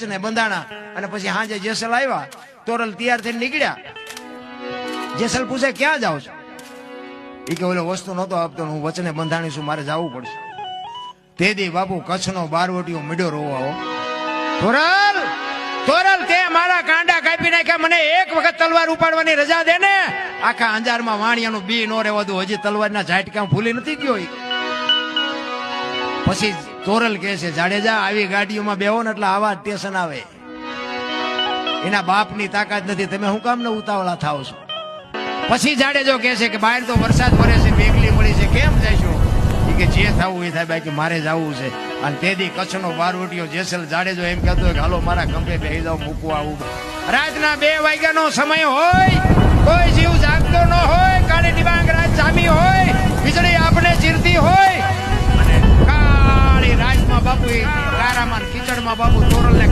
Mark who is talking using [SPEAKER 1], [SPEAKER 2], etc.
[SPEAKER 1] ને બંધાણા અને પછી હાજે જેસલ આવ્યા. તોરલ તૈયાર થઈને નીકળ્યા. જેસલ પૂછે ક્યાં જાવ છો? એ કે ઓલો વસ્તુ નતો આપતો, હું વચને બંધાણી છું, મારે જવું પડશે. તેદી બાપુ કચ્છનો બારવટીયો મીડ્યો રોવા. તોરલ તોરલ તે મારા કાંડા કાપી નાખ્યા, મને એક વખત તલવાર ઉપાડવાની રજા દે ને. આખા અંજારમાં વાણિયાનું બી નો રહેવા દઉં, હજી તલવારના ઝાટકા ભૂલી નથી ગયો. પછી તોરલ કહે છે, જાડેજા આવી ગાડીઓમાં બેહો ને એટલે આવા સ્ટેશન આવે. એના બાપની તાકાત નથી, તમે શું કામ ને ઉતાવળા થાવ છો? પછી જાડેજો કહે છે કે બહાર તો વરસાદ વરે છે, વેગલી મળી છે, કેમ જઈશો? કે જે થવું એ થાય, બાકી મારે જવું છે. અને તેદી કચ્છનો બારવટીયો જેસલ જાડેજો એમ કહેતો હોય કે હાલો મારા ખંભે બેસી જાવ, મૂકવા આવું. રાતના 2 વાગ્યાનો સમય હોય, કોઈ જીવ જાગતો ન હોય, કાળી ડિબાંગ રાત જામી હોય, વીજળી આપણે ચીરતી હોય અને કાળી રાજમાં બાપુ કારામાં કીચડમાં બાપુ તોરલને